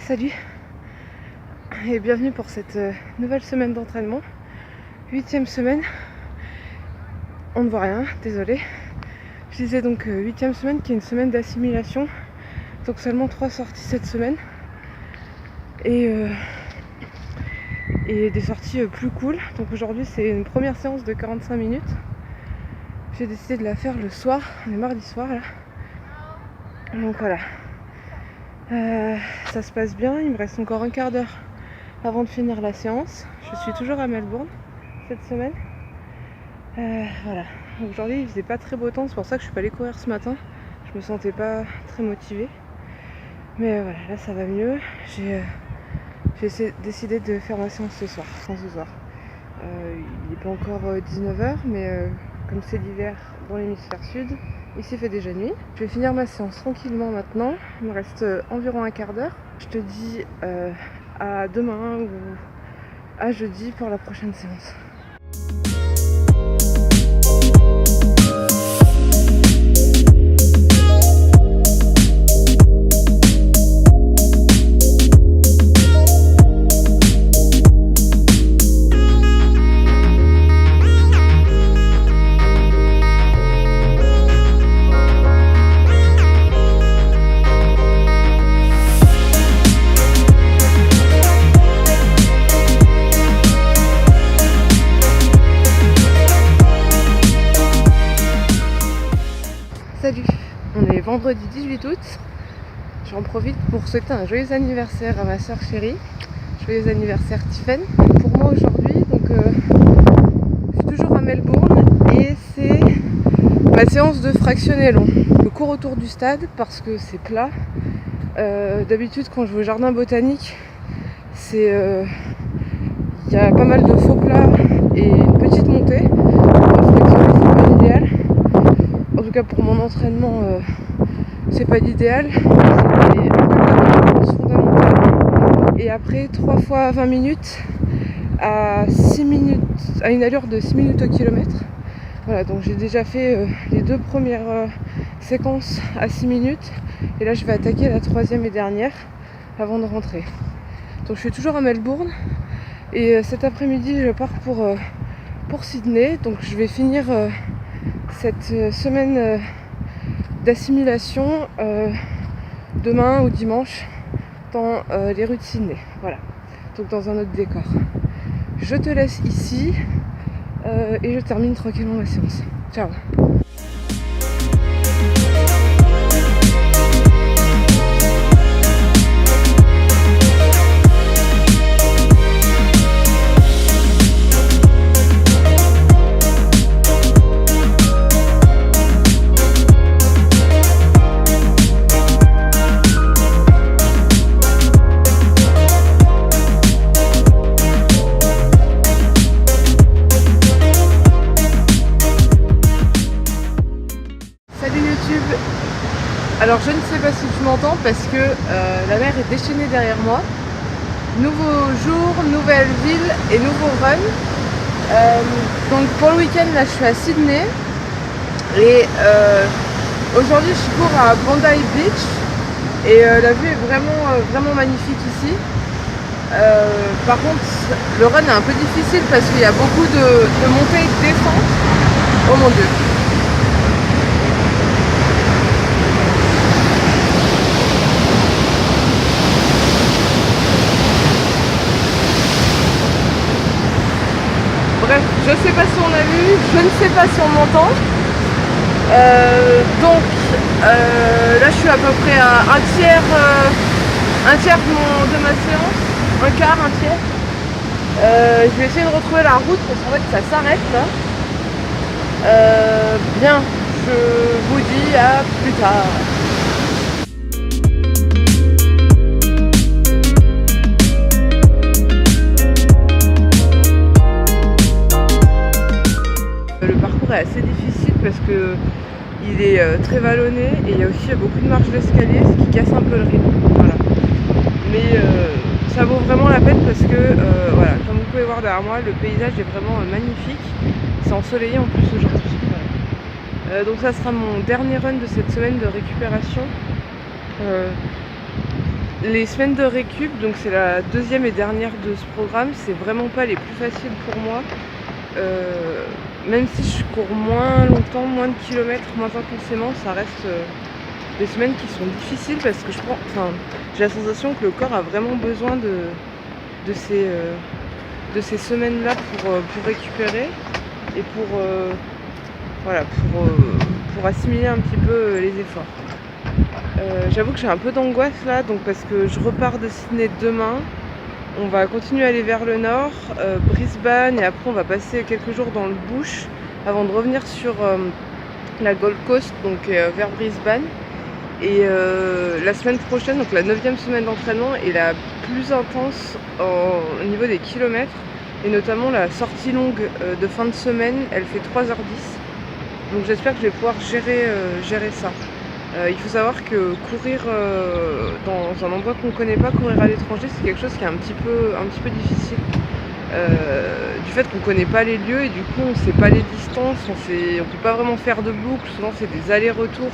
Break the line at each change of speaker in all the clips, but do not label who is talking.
Salut et bienvenue pour cette nouvelle semaine d'entraînement, 8e semaine. On ne voit rien, désolé. Je disais donc 8e semaine qui est une semaine d'assimilation, donc seulement 3 sorties cette semaine et des sorties plus cool. Donc aujourd'hui c'est une première séance de 45 minutes. J'ai décidé de la faire le soir, on est mardi soir là. Donc voilà. Ça se passe bien, il me reste encore un quart d'heure avant de finir la séance. Je suis toujours à Melbourne cette semaine. Voilà. Aujourd'hui il faisait pas très beau temps, c'est pour ça que je suis pas allée courir ce matin. Je me sentais pas très motivée. Mais voilà, là ça va mieux. J'ai décidé de faire ma séance ce soir. Il n'est pas encore 19h, mais comme c'est l'hiver dans l'hémisphère sud, ici il fait déjà nuit. Je vais finir ma séance tranquillement maintenant. Il me reste environ un quart d'heure. Je te dis à demain ou à jeudi pour la prochaine séance. Salut, on est vendredi 18 août. J'en profite pour souhaiter un joyeux anniversaire à ma soeur chérie. Joyeux anniversaire Tiffen. Pour moi aujourd'hui, donc je suis toujours à Melbourne et c'est ma séance de fractionné long. Je cours autour du stade parce que c'est plat. D'habitude quand je vais au jardin botanique, il y a pas mal de faux plats et une petite montée. Fractionné, c'est pas l'idéal. En tout cas pour mon entraînement, c'est pas l'idéal. C'est des références fondamentales. Et après 3 fois 20 minutes à 6 minutes, à une allure de 6 minutes au kilomètre. Voilà, donc j'ai déjà fait les 2 premières séquences à 6 minutes. Et là je vais attaquer la 3e et dernière avant de rentrer. Donc je suis toujours à Melbourne. Et cet après-midi je pars pour Sydney. Donc je vais finir cette semaine d'assimilation demain ou dimanche dans les rues de Sydney. Voilà, donc dans un autre décor. Je te laisse ici et je termine tranquillement ma séance. Ciao. Alors je ne sais pas si tu m'entends parce que la mer est déchaînée derrière moi. Nouveau jour, nouvelle ville et nouveau run. Donc pour le week-end là je suis à Sydney et aujourd'hui je cours à Bondi Beach et la vue est vraiment magnifique ici. Par contre le run est un peu difficile parce qu'il y a beaucoup de montées et de descentes. Oh mon dieu. Bref, je sais pas si on a vu, je ne sais pas si on m'entend. Donc là je suis à peu près à un tiers de ma séance, un quart, un tiers. Je vais essayer de retrouver la route parce qu'en fait ça s'arrête là. Bien, je vous dis à plus tard. Est assez difficile parce que il est très vallonné et il y a aussi beaucoup de marches d'escalier, ce qui casse un peu le rythme. Voilà. Mais ça vaut vraiment la peine parce que voilà, comme vous pouvez voir derrière moi, le paysage est vraiment magnifique. C'est ensoleillé en plus aujourd'hui. Voilà. Donc ça sera mon dernier run de cette semaine de récupération. Les semaines de récup, donc c'est la deuxième et dernière de ce programme, c'est vraiment pas les plus faciles pour moi. Même si je cours moins longtemps, moins de kilomètres, moins intensément, ça reste des semaines qui sont difficiles parce que j'ai la sensation que le corps a vraiment besoin de ces semaines-là pour récupérer et pour assimiler un petit peu les efforts. J'avoue que j'ai un peu d'angoisse là, donc parce que je repars de Sydney demain. On va continuer à aller vers le nord, Brisbane, et après on va passer quelques jours dans le bush avant de revenir sur la Gold Coast, donc vers Brisbane. Et la semaine prochaine, donc la 9e semaine d'entraînement, est la plus intense au niveau des kilomètres, et notamment la sortie longue de fin de semaine, elle fait 3h10. Donc j'espère que je vais pouvoir gérer ça. Il faut savoir que courir dans un endroit qu'on ne connaît pas, courir à l'étranger, c'est quelque chose qui est un petit peu difficile. Du fait qu'on ne connaît pas les lieux et du coup on ne sait pas les distances, on ne peut pas vraiment faire de boucle, souvent c'est des allers-retours,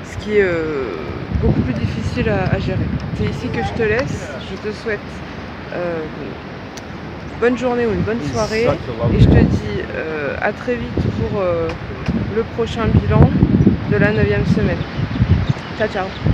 ce qui est beaucoup plus difficile à gérer. C'est ici que je te laisse, je te souhaite bonne journée ou une bonne soirée et je te dis à très vite pour le prochain bilan de la 9e semaine. Ciao ciao.